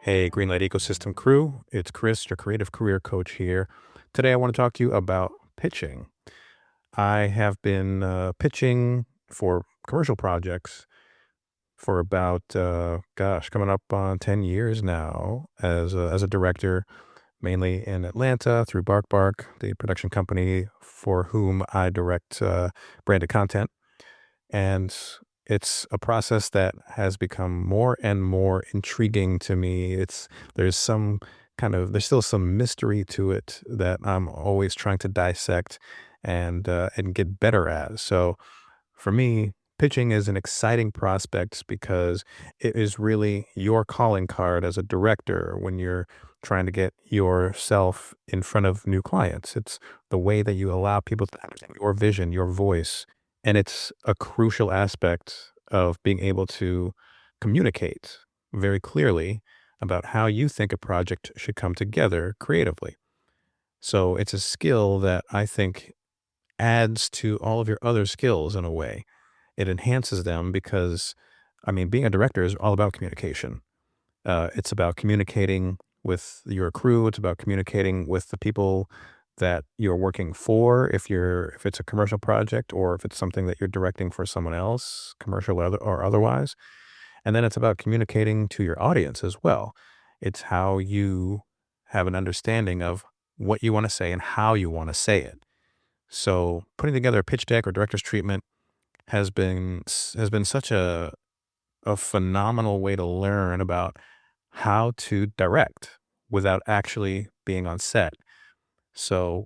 Hey, Greenlight Ecosystem crew, it's Chris, your creative career coach here. Today, I want to talk to you about pitching. I have been pitching for commercial projects for about, coming up on 10 years now as a director, mainly in Atlanta through Bark Bark, the production company for whom I direct branded content. And it's a process that has become more and more intriguing to me. There's some there's still some mystery to it that I'm always trying to dissect and get better at. So for me, pitching is an exciting prospect because it is really your calling card as a director when you're trying to get yourself in front of new clients. It's the way that you allow people to understand your vision, your voice, and it's a crucial aspect of being able to communicate very clearly about how you think a project should come together creatively. So it's a skill that I think adds to all of your other skills in a way. It enhances them because, I mean, being a director is all about communication. It's about communicating with your crew. It's about communicating with the people that you're working for. If it's a commercial project or if it's something that you're directing for someone else, commercial or otherwise. And then it's about communicating to your audience as well. It's how you have an understanding of what you want to say and how you want to say it. So putting together a pitch deck or director's treatment has been such a phenomenal way to learn about how to direct without actually being on set. So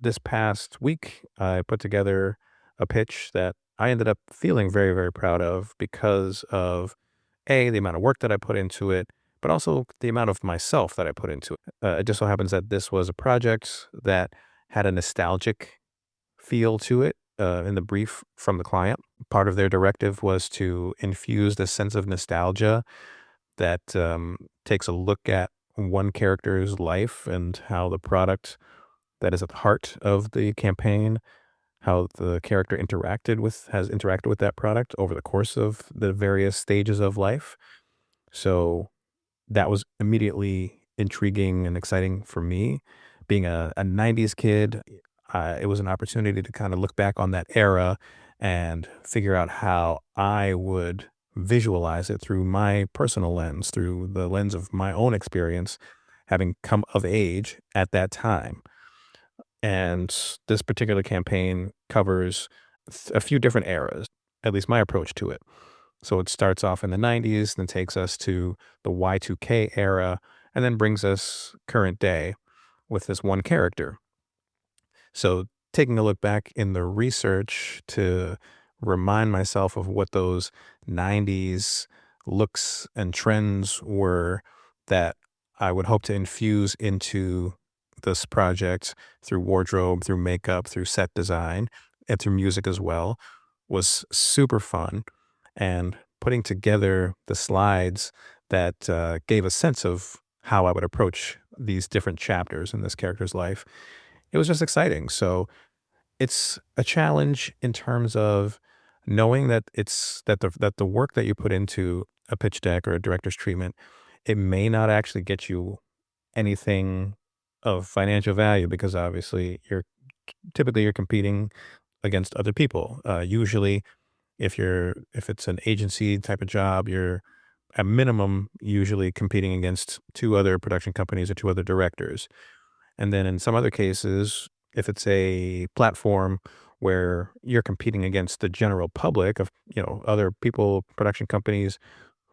this past week, I put together a pitch that I ended up feeling very, very proud of because of the amount of work that I put into it, but also the amount of myself that I put into it. It just so happens that this was a project that had a nostalgic feel to it in the brief from the client. Part of their directive was to infuse the sense of nostalgia that takes a look at one character's life and how the product that is at the heart of the campaign, how the character has interacted with that product over the course of the various stages of life. So that was immediately intriguing and exciting for me. Being a 90s kid, it was an opportunity to kind of look back on that era and figure out how I would visualize it through my personal lens, through the lens of my own experience, having come of age at that time. And this particular campaign covers a few different eras, at least my approach to it. So it starts off in the 90s, then takes us to the Y2K era, and then brings us current day with this one character. So taking a look back in the research to remind myself of what those 90s looks and trends were that I would hope to infuse into this project through wardrobe, through makeup, through set design, and through music as well was super fun. And putting together the slides that gave a sense of how I would approach these different chapters in this character's life, it was just exciting. So it's a challenge in terms of knowing that the work that you put into a pitch deck or a director's treatment, it may not actually get you anything of financial value because obviously you're competing against other people. Usually if it's an agency type of job, you're at minimum usually competing against two other production companies or two other directors. And then in some other cases, if it's a platform where you're competing against the general public of, other people, production companies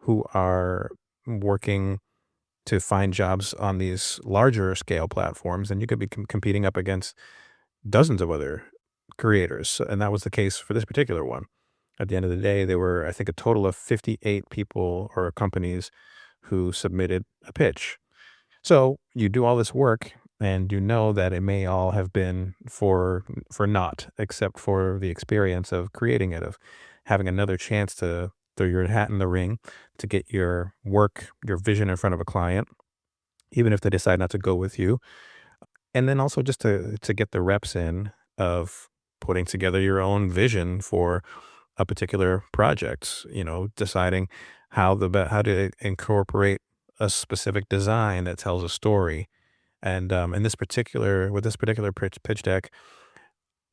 who are working to find jobs on these larger scale platforms, then you could be competing up against dozens of other creators. And that was the case for this particular one. At the end of the day, there were, I think, a total of 58 people or companies who submitted a pitch. So you do all this work and you know that it may all have been for naught, except for the experience of creating it, of having another chance to throw your hat in the ring, to get your work, your vision in front of a client, even if they decide not to go with you. And then also just to get the reps in of putting together your own vision for a particular project, deciding how to incorporate a specific design that tells a story. And in this particular with this particular pitch deck,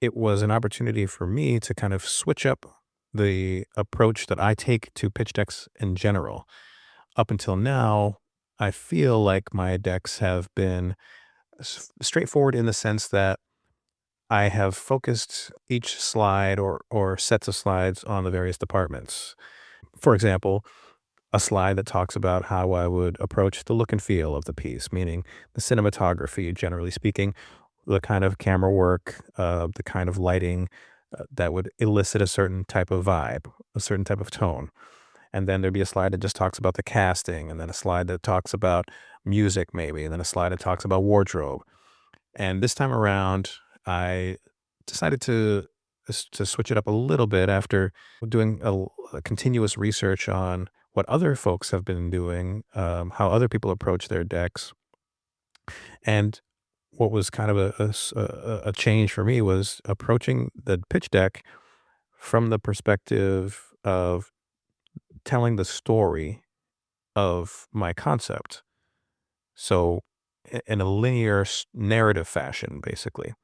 it was an opportunity for me to kind of switch up the approach that I take to pitch decks in general. Up until now, I feel like my decks have been straightforward in the sense that I have focused each slide or sets of slides on the various departments. For example, a slide that talks about how I would approach the look and feel of the piece, meaning the cinematography, generally speaking, the kind of camera work, the kind of lighting that would elicit a certain type of vibe, a certain type of tone. And then there'd be a slide that just talks about the casting, and then a slide that talks about music, maybe, and then a slide that talks about wardrobe. And this time around, I decided to switch it up a little bit after doing a continuous research on what other folks have been doing, how other people approach their decks, and what was kind of a change for me was approaching the pitch deck from the perspective of telling the story of my concept. So, in a linear narrative fashion, basically.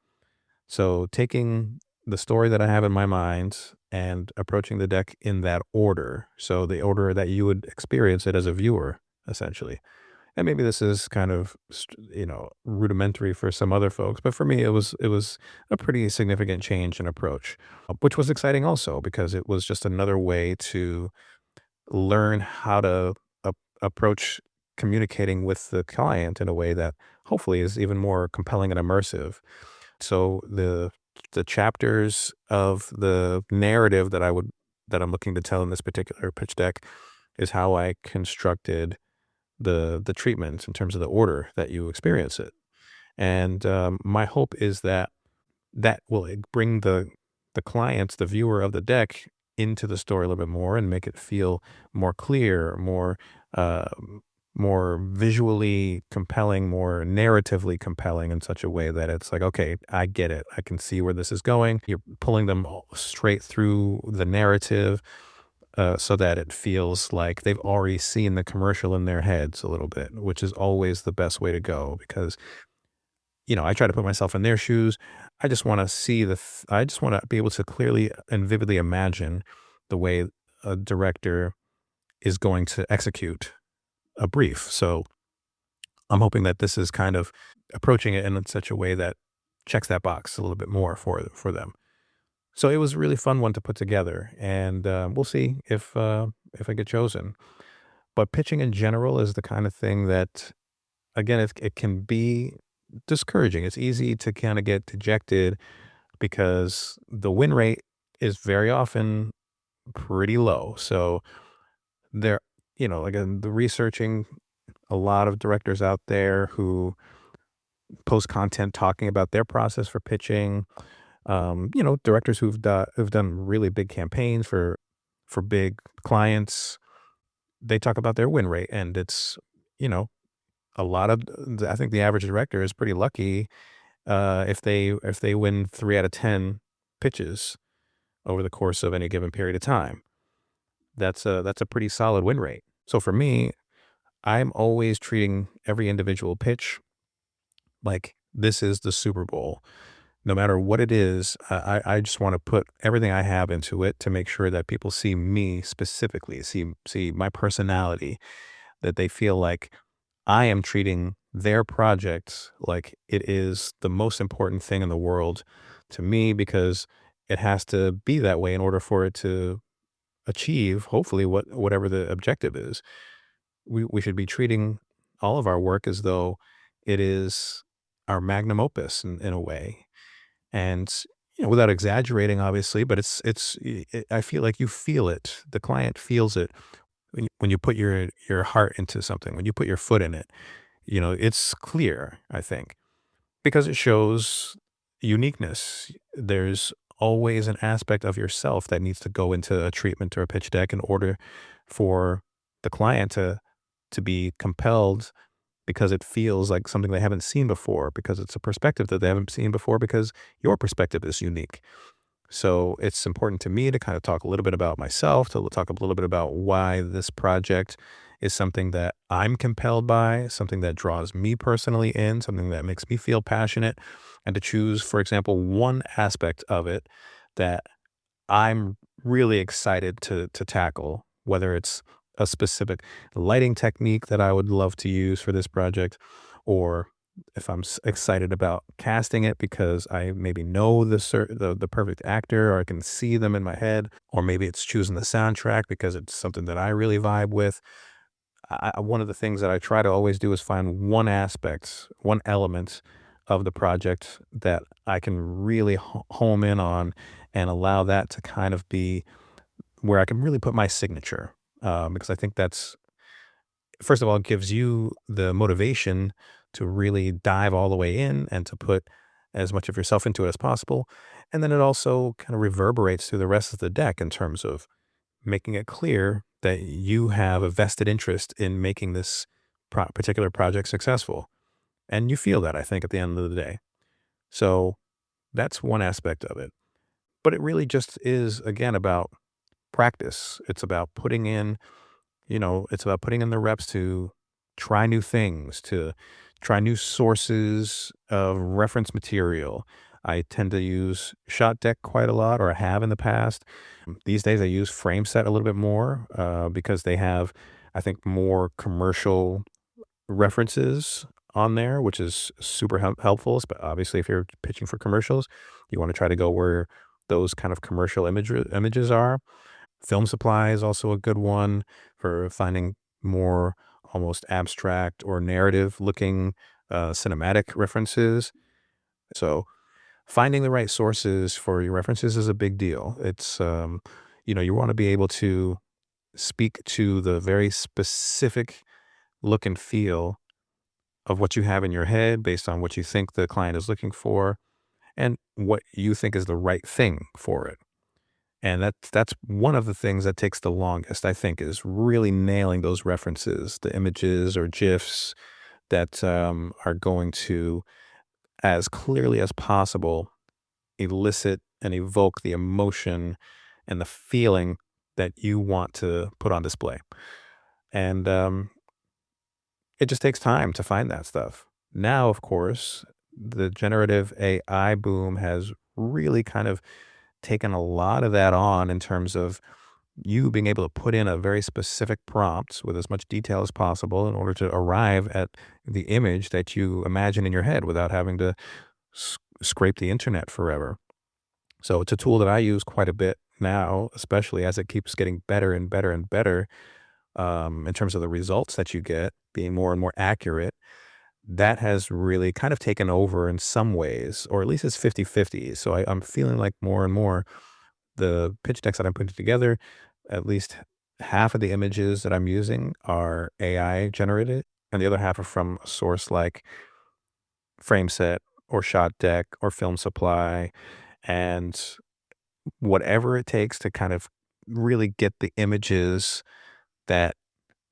So taking the story that I have in my mind and approaching the deck in that order. So the order that you would experience it as a viewer, essentially. And maybe this is kind of, rudimentary for some other folks, but for me, it was a pretty significant change in approach, which was exciting also because it was just another way to learn how to approach communicating with the client in a way that hopefully is even more compelling and immersive. So the chapters of the narrative that I'm looking to tell in this particular pitch deck is how I constructed the treatment in terms of the order that you experience it. And my hope is that that will bring the client, the viewer of the deck, into the story a little bit more and make it feel more clear, uh, more visually compelling, more narratively compelling in such a way that it's like, okay, I get it. I can see where this is going. You're pulling them straight through the narrative so that it feels like they've already seen the commercial in their heads a little bit, which is always the best way to go because I try to put myself in their shoes. I just want to see I just want to be able to clearly and vividly imagine the way a director is going to execute a brief. So I'm hoping that this is kind of approaching it in such a way that checks that box a little bit more for them. So it was a really fun one to put together, and we'll see if I get chosen. But pitching in general is the kind of thing that, again, it can be discouraging. It's easy to kind of get dejected because the win rate is very often pretty low. So there, again, the researching a lot of directors out there who post content talking about their process for pitching. Directors who've done really big campaigns for big clients. They talk about their win rate, and it's you know a lot of. I think the average director is pretty lucky if they win 3 out of 10 pitches over the course of any given period of time. That's a pretty solid win rate. So for me, I'm always treating every individual pitch like this is the Super Bowl. No matter what it is, I just want to put everything I have into it to make sure that people see me specifically, see my personality, that they feel like I am treating their project like it is the most important thing in the world to me because it has to be that way in order for it to achieve hopefully whatever the objective is. We should be treating all of our work as though it is our magnum opus in a way. And without exaggerating obviously, but I feel like you feel it. The client feels it when you put your heart into something, when you put your foot in it. It's clear, I think, because it shows uniqueness. There's always an aspect of yourself that needs to go into a treatment or a pitch deck in order for the client to be compelled because it feels like something they haven't seen before, because it's a perspective that they haven't seen before, because your perspective is unique. So it's important to me to kind of talk a little bit about myself, to talk a little bit about why this project is something that I'm compelled by, something that draws me personally in, something that makes me feel passionate, and to choose, for example, one aspect of it that I'm really excited to tackle, whether it's a specific lighting technique that I would love to use for this project, or if I'm excited about casting it because I maybe know the perfect actor, or I can see them in my head, or maybe it's choosing the soundtrack because it's something that I really vibe with. One of the things that I try to always do is find one aspect, one element of the project that I can really home in on and allow that to kind of be where I can really put my signature. Because I think that's, first of all, it gives you the motivation to really dive all the way in and to put as much of yourself into it as possible. And then it also kind of reverberates through the rest of the deck in terms of making it clear that you have a vested interest in making this particular project successful. And you feel that, I think, at the end of the day. So that's one aspect of it. But it really just is, again, about practice. It's about putting in, it's about putting in the reps to try new things, to try new sources of reference material. I tend to use Shot Deck quite a lot, or I have in the past. These days, I use Frameset a little bit more because they have, I think, more commercial references on there, which is super helpful. But obviously, if you're pitching for commercials, you want to try to go where those kind of commercial images are. Film Supply is also a good one for finding more almost abstract or narrative looking cinematic references. So finding the right sources for your references is a big deal. You want to be able to speak to the very specific look and feel of what you have in your head based on what you think the client is looking for and what you think is the right thing for it. And that's one of the things that takes the longest, I think, is really nailing those references, the images or GIFs that are going to, as clearly as possible, elicit and evoke the emotion and the feeling that you want to put on display. And it just takes time to find that stuff. Now, of course, the generative AI boom has really kind of taken a lot of that on in terms of you being able to put in a very specific prompt with as much detail as possible in order to arrive at the image that you imagine in your head without having to scrape the internet forever. So it's a tool that I use quite a bit now, especially as it keeps getting better and better and better in terms of the results that you get being more and more accurate. That has really kind of taken over in some ways, or at least it's 50-50. So I'm feeling like more and more the pitch decks that I'm putting together, at least half of the images that I'm using are AI generated, and the other half are from a source like Frameset or Shot Deck or Film Supply, and whatever it takes to kind of really get the images that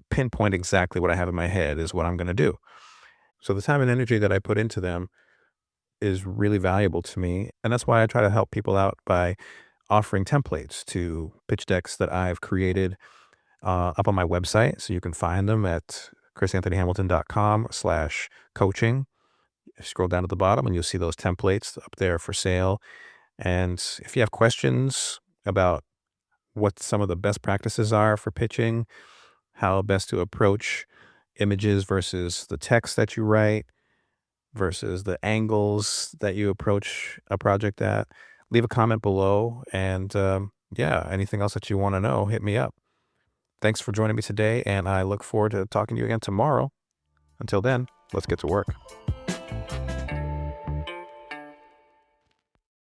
pinpoint exactly what I have in my head is what I'm going to do. So the time and energy that I put into them is really valuable to me, and that's why I try to help people out by offering templates to pitch decks that I've created up on my website. So you can find them at chrisanthonyhamilton.com/coaching. Scroll down to the bottom and you'll see those templates up there for sale. And if you have questions about what some of the best practices are for pitching, how best to approach images versus the text that you write, versus the angles that you approach a project at, leave a comment below. And yeah, anything else that you want to know, hit me up. Thanks for joining me today, and I look forward to talking to you again tomorrow. Until then, let's get to work.